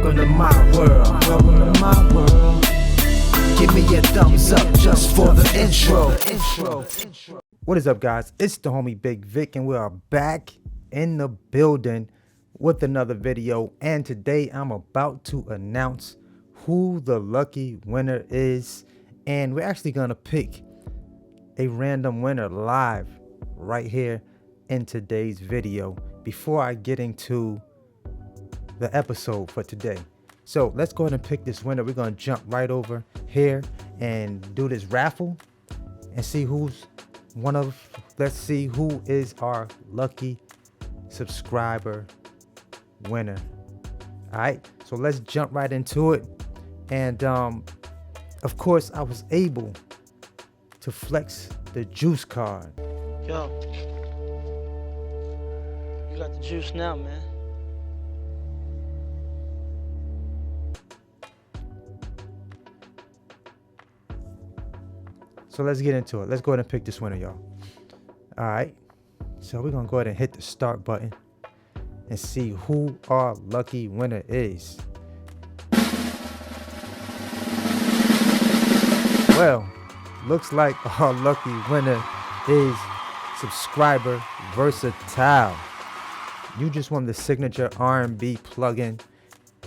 Welcome to my world. Welcome to my world. Give me a thumbs up just for the intro. What is up, guys? It's the homie Bigg Vic, and we are back in the building with another video. And today I'm about to announce who the lucky winner is, and we're actually gonna pick a random winner live right here in today's video before I get into the episode for today. So let's go ahead and pick this winner. We're gonna jump right over here and do this raffle and see let's see who is our lucky subscriber winner. All right, so let's jump right into it. And of course, I was able to flex the juice card. Yo, you got the juice now, man. So let's get into it. Let's go ahead and pick this winner, y'all. All right, so we're gonna go ahead and hit the start button and see who our lucky winner is. Well, looks like our lucky winner is subscriber Versatile. You just won the Signature R&B Plugin.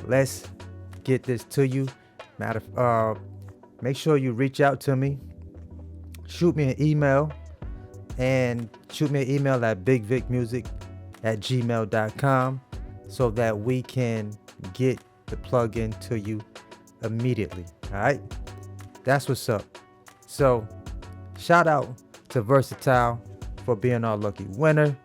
Let's get this to you. Make sure you reach out to me. Shoot me an email, and shoot me an email at biggvicmusic@gmail.com so that we can get the plugin to you immediately. All right, that's what's up. So shout out to Versatile for being our lucky winner,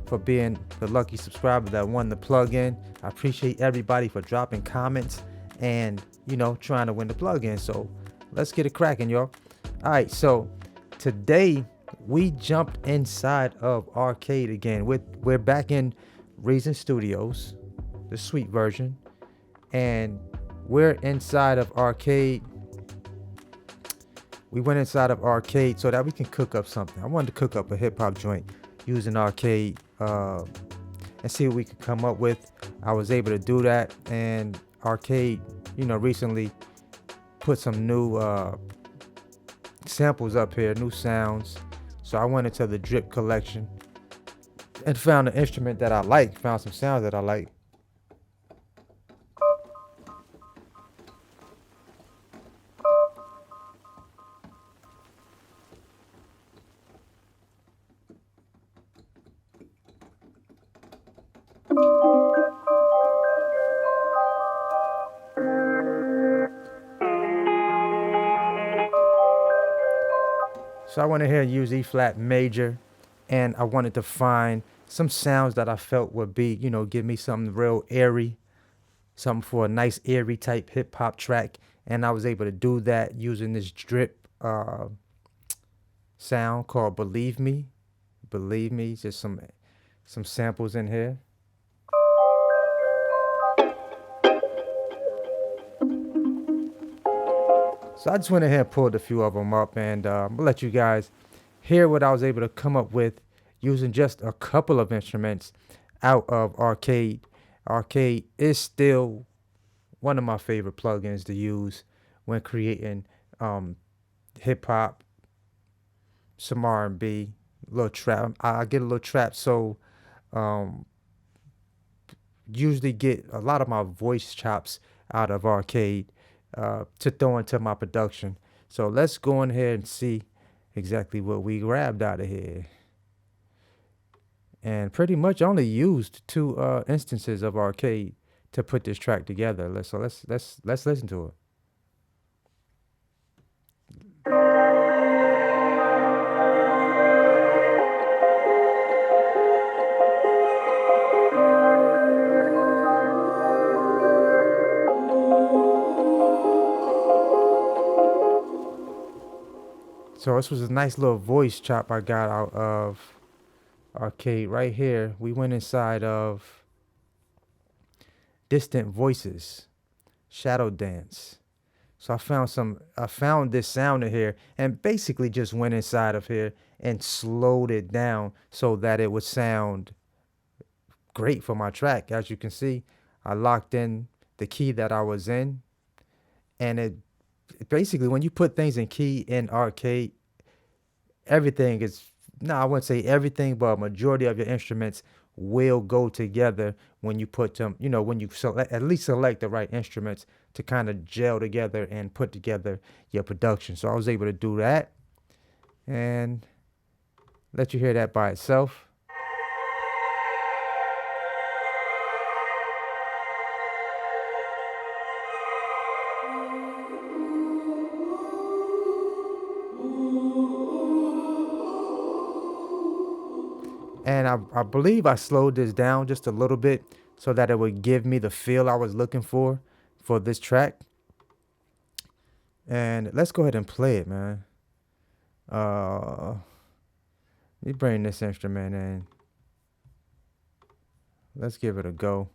for being the lucky subscriber that won the plugin. I appreciate everybody for dropping comments and, you know, trying to win the plugin. So let's get it cracking, y'all. All right, so today we jumped inside of Arcade again. We're back in Reason Studios, the suite version, and we're inside of Arcade. We went inside of Arcade so that we can cook up something. I wanted to cook up a hip-hop joint using Arcade and see what we could come up with. I was able to do that, and Arcade, you know, recently put some new samples up here, new sounds. So I went into the drip collection and found an instrument that I like, found some sounds that I like. So I went ahead and used E flat major, and I wanted to find some sounds that I felt would be, you know, give me something real airy, something for a nice airy type hip hop track. And I was able to do that using this drip sound called Believe Me. Believe Me, just some samples in here. So I just went ahead and pulled a few of them up, and I'm gonna let you guys hear what I was able to come up with using just a couple of instruments out of Arcade. Arcade is still one of my favorite plugins to use when creating hip hop, some R&B, a little trap. I get a little trap, so usually get a lot of my voice chops out of Arcade to throw into my production. So let's go in here and see exactly what we grabbed out of here. And pretty much only used two instances of Arcade to put this track together. Let's listen to it. So this was a nice little voice chop I got out of Arcade right here. We went inside of Distant Voices, Shadow Dance. So I found this sound in here and basically just went inside of here and slowed it down so that it would sound great for my track. As you can see, I locked in the key that I was in. And it basically, when you put things in key in Arcade, everything is, no, I wouldn't say everything, but a majority of your instruments will go together when you put them, you know, when you select, at least select the right instruments to kind of gel together and put together your production. So I was able to do that and let you hear that by itself. And I believe I slowed this down just a little bit so that it would give me the feel I was looking for this track. And let's go ahead and play it, man. Let me bring this instrument in. Let's give it a go.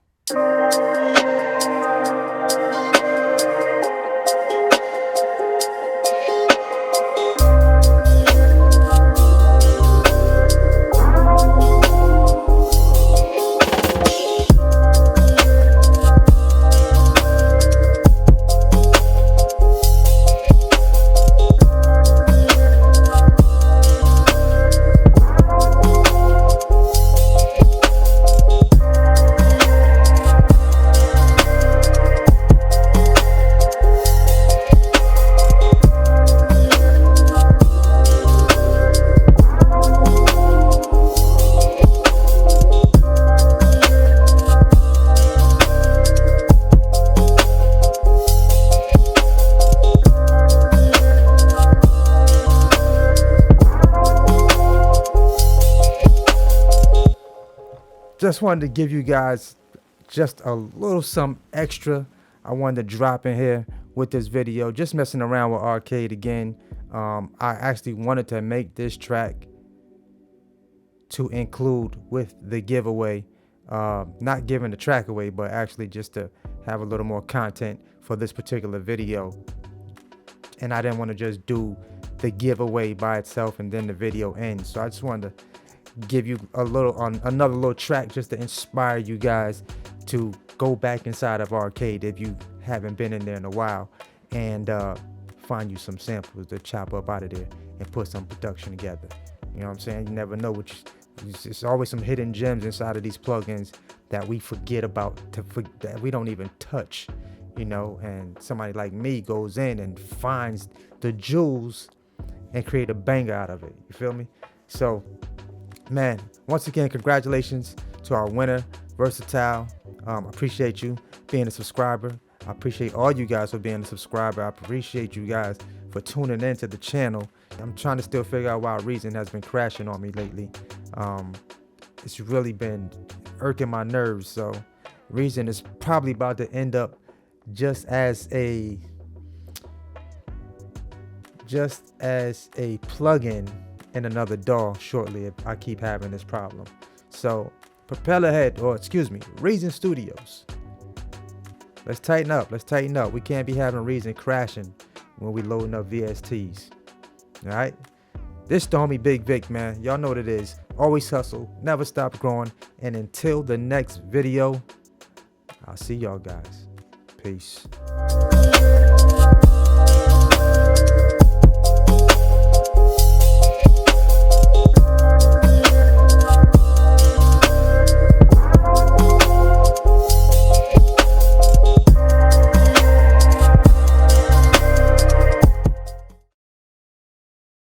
Just wanted to give you guys just a little some extra I wanted to drop in here with this video. Just messing around with Arcade again. I actually wanted to make this track to include with the giveaway. Not giving the track away, but actually just to have a little more content for this particular video. And I didn't want to just do the giveaway by itself and then the video ends. So I just wanted to give you a little on another little track just to inspire you guys to go back inside of Arcade if you haven't been in there in a while, and find you some samples to chop up out of there and put some production together. You know what I'm saying? You never know it's always some hidden gems inside of these plugins that we forget about, that we don't even touch, you know, and somebody like me goes in and finds the jewels and create a banger out of it. You feel me? So man, once again, congratulations to our winner, Versatile. Appreciate you being a subscriber. I appreciate all you guys for being a subscriber. I appreciate you guys for tuning into the channel. I'm trying to still figure out why Reason has been crashing on me lately. It's really been irking my nerves. So Reason is probably about to end up just as a plugin in another DAW shortly if I keep having this problem. So Reason Studios, let's tighten up. We can't be having Reason crashing when we loading up VSTs. All right, this the homie Bigg Vic, man. Y'all know what it is. Always hustle, never stop growing, and until the next video, I'll see y'all guys. Peace.